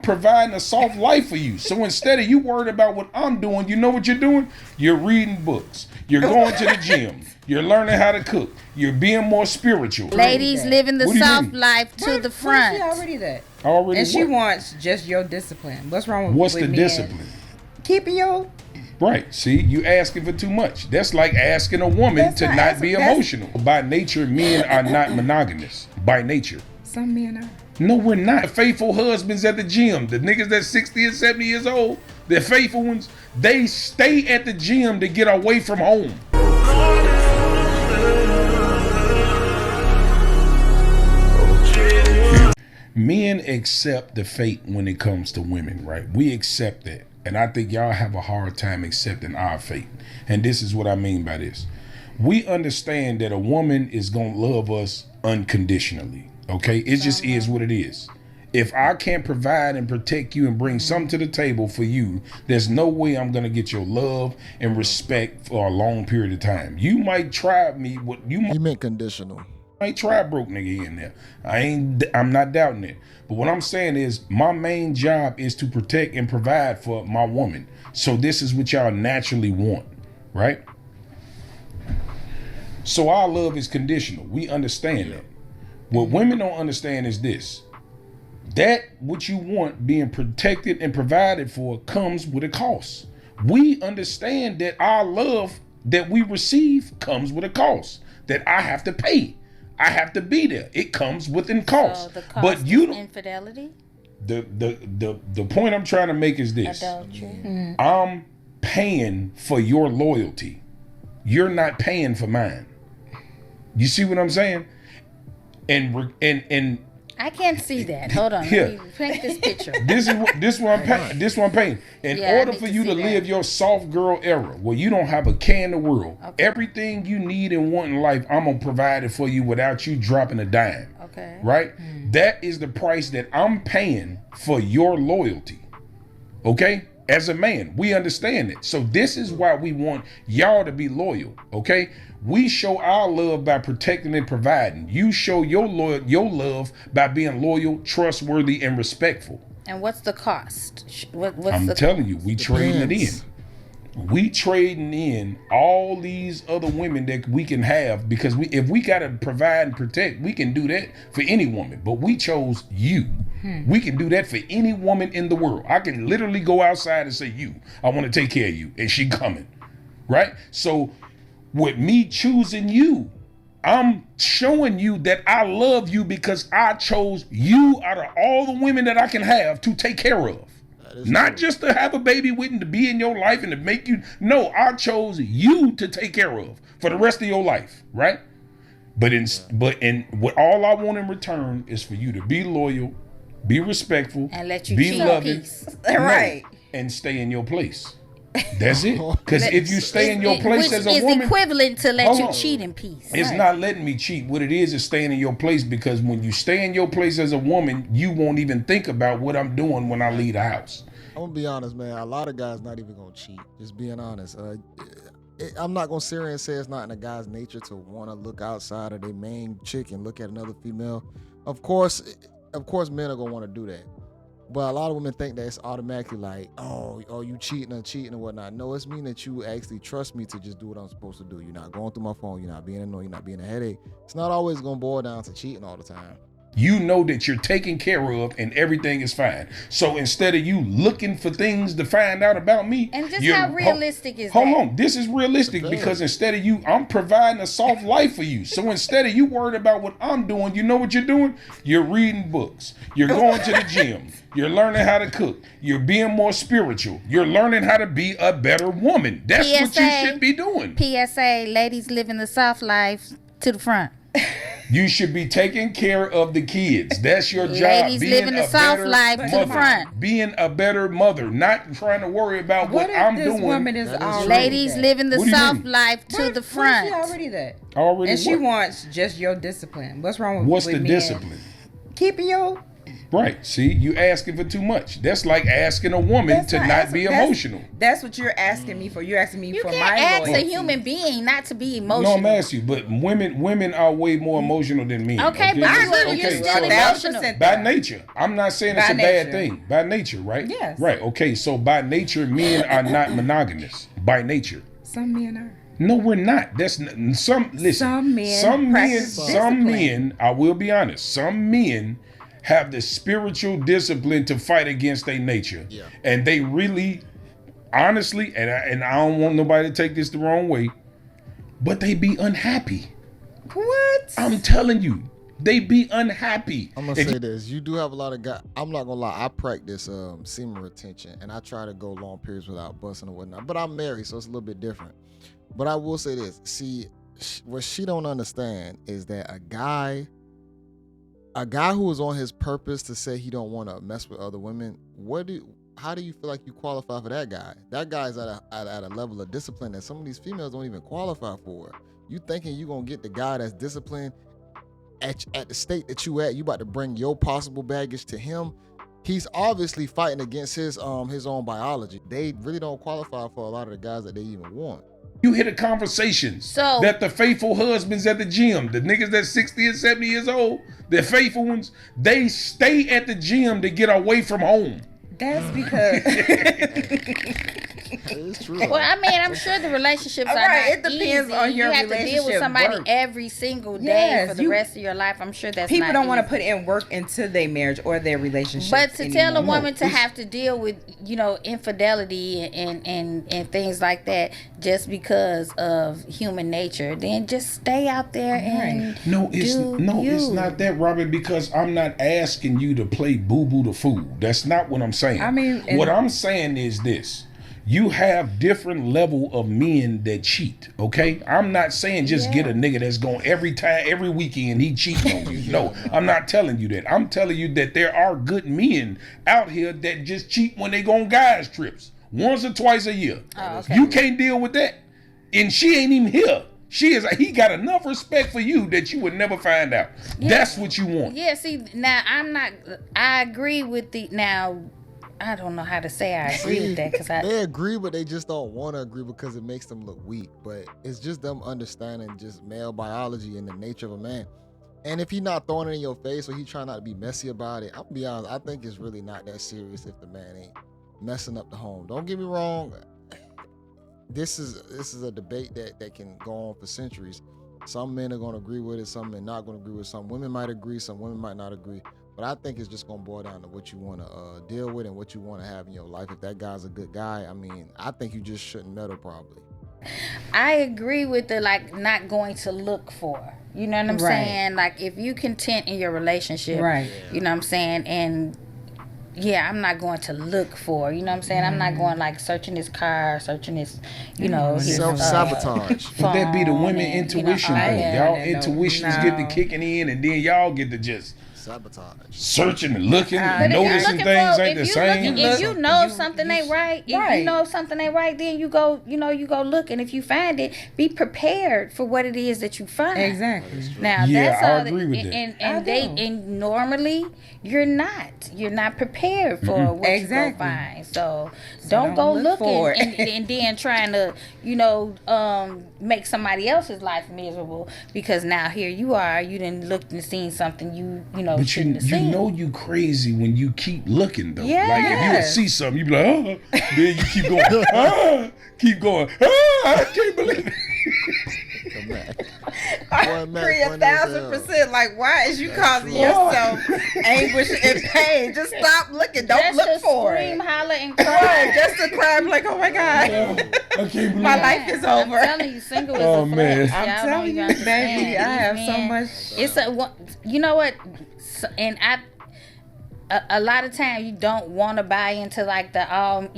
providing a soft life for you. So instead of you worried about what I'm doing, you know what you're doing? You're reading books. You're going to the gym. You're learning how to cook. You're being more spiritual. Ladies living the soft life to the front. She already that. Already and what? She wants just your discipline. What's wrong with What's with the men? discipline? Keeping your... Right. See, you asking for too much. That's like asking a woman to not be emotional. By nature, men are not monogamous. By nature. Some men are. No, we're not. Faithful husbands at the gym. The niggas that's 60 and 70 years old, they're faithful ones. They stay at the gym to get away from home. Men accept the fate when it comes to women, right? We accept that. And I think y'all have a hard time accepting our fate. And this is what I mean by this. We understand that a woman is going to love us unconditionally. Okay? It just is what it is. If I can't provide and protect you and bring something to the table for you, there's no way I'm going to get your love and respect for a long period of time. You might try me. You meant conditional. Might try a broke nigga in there. I'm not doubting it. But what I'm saying is my main job is to protect and provide for my woman. So this is what y'all naturally want, right? So our love is conditional. We understand that. What women don't understand is this. That what you want being protected and provided for comes with a cost. We understand that our love that we receive comes with a cost that I have to pay. I have to be there. It comes within cost. So the cost but you is infidelity? The point I'm trying to make is this. Adultery. I'm paying for your loyalty. You're not paying for mine. You see what I'm saying? And I can't see that. Hold on. Here. Let me paint this picture. This one I'm painting. In order for you to live your soft girl era, where you don't have a care in the world, everything you need and want in life, I'm gonna provide it for you without you dropping a dime. Okay. Right? That is the price that I'm paying for your loyalty. Okay? As a man, we understand it. So this is why we want y'all to be loyal. Okay? We show our love by protecting and providing. You show your love by being loyal, trustworthy, and respectful. And what's the cost? I'm telling you, we trading it in. We trading in all these other women that we can have because if we gotta provide and protect, we can do that for any woman. But we chose you. We can do that for any woman in the world. I can literally go outside and say, I want to take care of you, and she coming, right? So with me choosing you, I'm showing you that I love you because I chose you out of all the women that I can have to take care of. Not just to have a baby with and to be in your life and to make you. No, I chose you to take care of for the rest of your life, right? But what all I want in return is for you to be loyal, be respectful, and let you be cheat loving, in peace. Right? And stay in your place. That's it. Because if you stay in your place as a woman, which is equivalent to let you on. cheat in peace. It's not letting me cheat. What it is staying in your place, because when you stay in your place as a woman, you won't even think about what I'm doing when I leave the house. I'm gonna be honest, man. A lot of guys not even gonna cheat. Just being honest. I'm not gonna sit here and say it's not in a guy's nature to want to look outside of their main chick and look at another female. Of course, men are gonna want to do that. But a lot of women think that it's automatically like, oh, you cheating and whatnot. No, it's mean that you actually trust me to just do what I'm supposed to do. You're not going through my phone. You're not being annoying. You're not being a headache. It's not always going to boil down to cheating all the time. You know that you're taken care of and everything is fine. So instead of you looking for things to find out about me. And just how realistic is that? Hold on. This is realistic because instead of you, I'm providing a soft life for you. So instead of you worried about what I'm doing, you know what you're doing? You're reading books. You're going to the gym. You're learning how to cook. You're being more spiritual. You're learning how to be a better woman. That's what you should be doing. PSA, ladies living the soft life to the front. You should be taking care of the kids. That's your job. Ladies living the soft life to the front. Being a better mother, not trying to worry about what I'm doing. Woman is ladies living the soft life to the front. She already that. Already. And she wants just your discipline. What's wrong with What's with the men? discipline? Keeping your Right. See, you asking for too much. That's like asking a woman to not be emotional. That's what you're asking me for. You're asking me You for can't my ask loyalty. a human being not to be No, emotional. I'm asking you, but women are way more emotional than men. Okay, but I agree with you're you. still emotional. By nature. I'm not saying it's By a bad nature. thing. By nature, right? Yes. Right. Okay, so by nature, men are not monogamous. By nature. Some men are. No, we're not. That's some. Listen, Some men practice some discipline. men. I will be honest. Some men have the spiritual discipline to fight against their nature, and they really, honestly, and I don't want nobody to take this the wrong way, but they be unhappy. What? I'm telling you, they be unhappy. I'm gonna say this: you do have a lot of guys. I'm not gonna lie. I practice semen retention, and I try to go long periods without busting or whatnot. But I'm married, so it's a little bit different. But I will say this: see, what she don't understand is that a guy who is on his purpose to say he don't want to mess with other women, how do you feel like you qualify for that guy? That guy's at a level of discipline that some of these females don't even qualify for. You thinking you gonna get the guy that's disciplined at the state that you at? You about to bring your possible baggage to him? He's obviously fighting against his own biology. They really don't qualify for a lot of the guys that they even want. You hear the conversations that the faithful husbands at the gym, the niggas that's 60 and 70 years old, the faithful ones, they stay at the gym to get away from home. That's because It's true. Well, I mean, I'm sure the relationships are Right, not it depends easy. on your You have to deal with relationship somebody work. every single day Yes, for the rest of your life. I'm sure that's people not don't want to easy. put in work into their marriage or their relationship. But to tell a anymore. woman to have to deal with, infidelity and things like that just because of human nature, then just stay out there and It's not that, Robin, because I'm not asking you to play boo-boo the fool. That's not what I'm saying. I mean, what I'm saying is this. You have different level of men that cheat, okay? I'm not saying just get a nigga that's going every weekend he cheating on you. No, I'm not telling you that. I'm telling you that there are good men out here that just cheat when they go on guys trips once or twice a year. Oh, okay. You can't deal with that. And she ain't even here. He got enough respect for you that you would never find out. Yeah. That's what you want. Yeah, see, now I agree with I don't know how to say I agree with that because they agree, but they just don't want to agree because it makes them look weak. But it's just them understanding just male biology and the nature of a man. And if he's not throwing it in your face or he trying not to be messy about it, I'm gonna be honest, I think it's really not that serious if the man ain't messing up the home. Don't get me wrong. This is a debate that can go on for centuries. Some men are gonna agree with it, some men not gonna agree with it. Some women might agree, some women might not agree. But I think it's just gonna boil down to what you want to deal with and what you want to have in your life. If that guy's a good guy, I mean, I think you just shouldn't meddle probably. I agree with the not going to look for. You know what I'm saying? Like if you content in your relationship, right? You know what I'm saying? And yeah, I'm not going to look for. You know what I'm saying? I'm not going searching his car, searching his, his self-sabotage. But that be the women intuition though. Y'all intuitions get to kicking in, and then y'all get to just sabotage, searching and looking and noticing things ain't the same. If you know something ain't right, if you know something ain't right, then you go look, and if you find it, be prepared for what it is that you find. Exactly. Now that's all. I agree with that. And normally you're not prepared for what you go find. So don't go looking and then trying to make somebody else's life miserable because now here you are, you done looked and seen something you but you know you crazy when you keep looking though. Yeah. Like if you see something, you be like, oh, then you keep going, keep going. I can't believe it. I agree 1,000%. Like, why is you causing yourself anguish and pain? Just stop looking. Don't look for scream, it. holler, and cry. Just to cry, I'm like, oh my God, I can't believe my life is over. I'm telling you, single is a man. flex. I'm telling you, baby, I have so much. It's you know what, and a lot of times you don't want to buy into all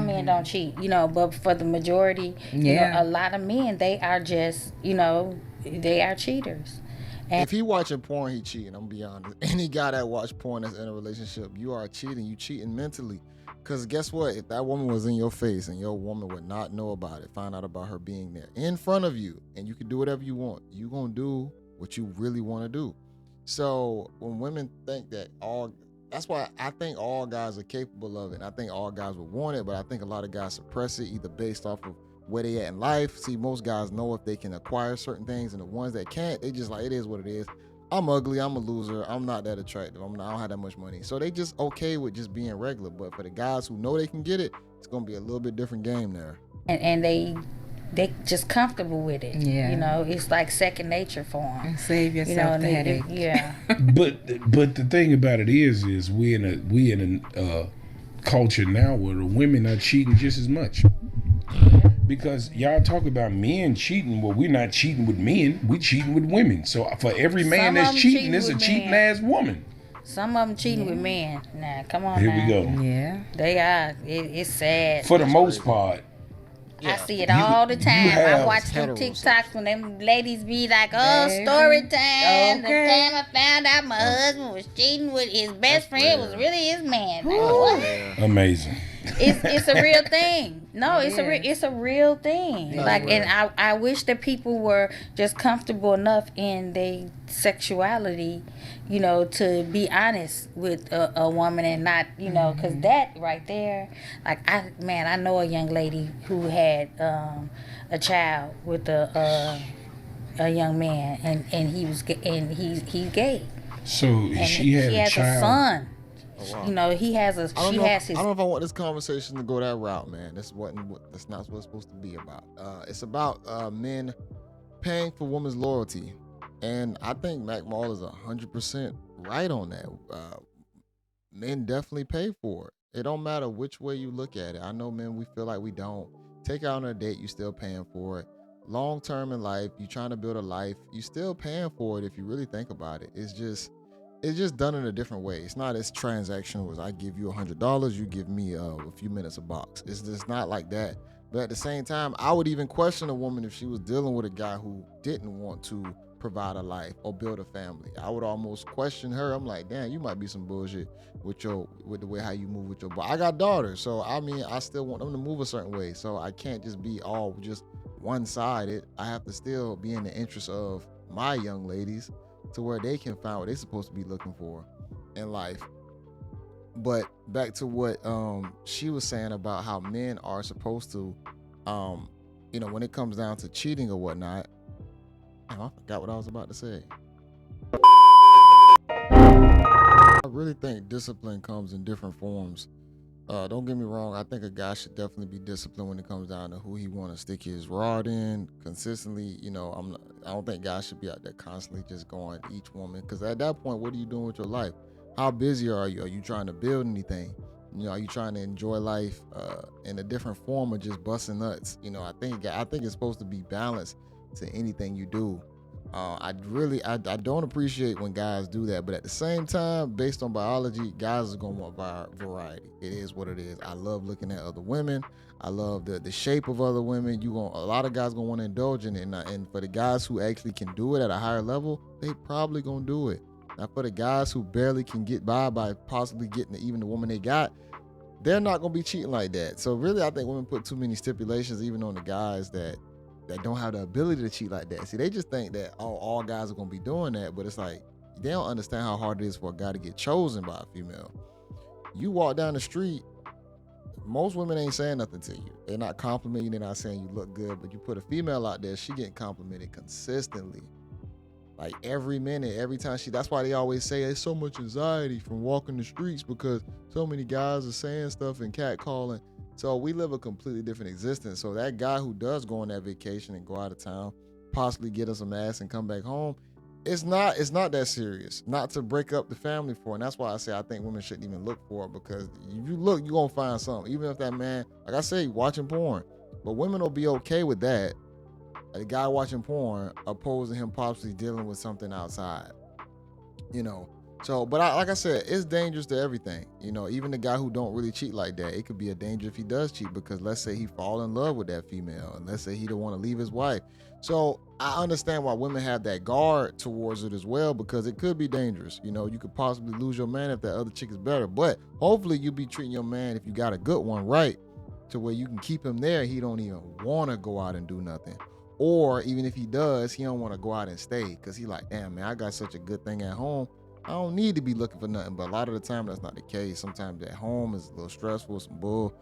men don't cheat, but for the majority, a lot of men, they are just, they are cheaters. And if he watching porn, he cheating. I'm gonna be honest. Any guy that watch porn that's in a relationship, you are cheating. You cheating mentally. Because guess what? If that woman was in your face and your woman would not know about it, find out about her being there in front of you, and you can do whatever you want, you gonna do what you really want to do. So when women think that all that's why I think all guys are capable of it. I think all guys would want it, but I think a lot of guys suppress it either based off of where they at in life. See, most guys know if they can acquire certain things, and the ones that can't, they just like, it is what it is. I'm ugly, I'm a loser, I'm not that attractive, I don't have that much money. So they just okay with just being regular. But for the guys who know they can get it, it's gonna be a little bit different game there. And they just comfortable with it. Yeah. You know, it's like second nature for them. And save yourself the headache. Yeah. but the thing about it is we in a culture now where the women are cheating just as much. Because y'all talk about men cheating, well, we're not cheating with men, we cheating with women. So for every man that's cheating, there's a cheating ass woman. Some of them cheating with men. Nah, come on. Here now. we go. Yeah, they are. It's sad. For the most part. I see it all the time. I watch them TikToks when them ladies be like, "Oh, story time. The time I found out my husband was cheating with his best friend was really his man." Like, what? Amazing. It's a real thing. No, it's a real thing. Like, and I wish that people were just comfortable enough in their sexuality, you know, to be honest with a woman and not, you know, because that right there, like I know a young lady who had a child with a young man, and he's gay. So and she had a child. A son. Oh, wow. You know, he has a. I don't know if I want this conversation to go that route, man. That's not what it's supposed to be about. It's about men paying for women's loyalty, and I think Mac Mall is 100% right on that. Men definitely pay for it. It don't matter which way you look at it. I know men, we feel like we don't take out on a date. You still paying for it. Long term in life, you trying to build a life. You still paying for it if you really think about it. It's just done in a different way. It's not as transactional as I give you $100, you give me a few minutes a box. It's just not like that. But at the same time, I would even question a woman if she was dealing with a guy who didn't want to provide a life or build a family. I would almost question her. I'm like, damn, you might be some bullshit with the way how you move with your body. I got daughters, so I mean, I still want them to move a certain way. So I can't just be all just one-sided. I have to still be in the interest of my young ladies to where they can find what they're supposed to be looking for in life. But back to what she was saying about how men are supposed to, you know, when it comes down to cheating or whatnot. I forgot what I was about to say. I really think discipline comes in different forms. Don't get me wrong. I think a guy should definitely be disciplined when it comes down to who he want to stick his rod in consistently. You know, I don't think guys should be out there constantly just going at each woman, because at that point, what are you doing with your life? How busy are you? Are you trying to build anything? You know, are you trying to enjoy life in a different form of just busting nuts? You know, I think it's supposed to be balanced to anything you do. I don't appreciate when guys do that, but at the same time, based on biology, guys are gonna want variety. It is what it is. I love looking at other women. I love the shape of other women. A lot of guys gonna want to indulge in it, and for the guys who actually can do it at a higher level, they probably gonna do it. Now, for the guys who barely can get by possibly getting even the woman they got, they're not gonna be cheating like that. So really, I think women put too many stipulations even on the guys that don't have the ability to cheat like that. See, they just think that all guys are gonna be doing that, but it's like they don't understand how hard it is for a guy to get chosen by a female. You walk down the street, most women ain't saying nothing to you. They're not complimenting you, they're not saying you look good, but you put a female out there, she getting complimented consistently. Like every minute, every time that's why they always say there's so much anxiety from walking the streets, because so many guys are saying stuff and catcalling. So we live a completely different existence. So that guy who does go on that vacation and go out of town, possibly get us some ass and come back home, it's not that serious. Not to break up the family for. And that's why I say I think women shouldn't even look for it, because if you look, you're going to find something. Even if that man, like I say, watching porn. But women will be okay with that. A guy watching porn opposed to him possibly dealing with something outside. You know. So, but like I said, it's dangerous to everything. You know, even the guy who don't really cheat like that, it could be a danger if he does cheat, because let's say he fall in love with that female, and let's say he don't want to leave his wife. So I understand why women have that guard towards it as well, because it could be dangerous. You know, you could possibly lose your man if that other chick is better. But hopefully you be treating your man, if you got a good one, right, to where you can keep him there. He don't even want to go out and do nothing. Or even if he does, he don't want to go out and stay, because he like, damn, man, I got such a good thing at home. I don't need to be looking for nothing. But a lot of the time, that's not the case. Sometimes at home is a little stressful, some bull,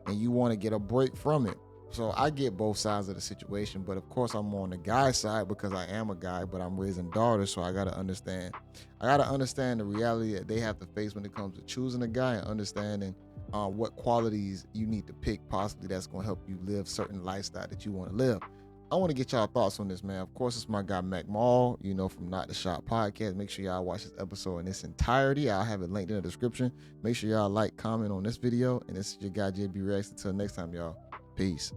and you want to get a break from it. So I get both sides of the situation, but of course I'm on the guy side because I am a guy, but I'm raising daughters, so I gotta understand the reality that they have to face when it comes to choosing a guy and understanding what qualities you need to pick possibly that's gonna help you live certain lifestyle that you want to live. I want to get y'all thoughts on this, man. Of course, it's my guy Mac Mall, from Not the Shop Podcast. Make sure y'all watch this episode in its entirety. I'll have it linked in the description. Make sure y'all like, comment on this video, and this is your guy JayBReacts. Until next time, y'all. Peace.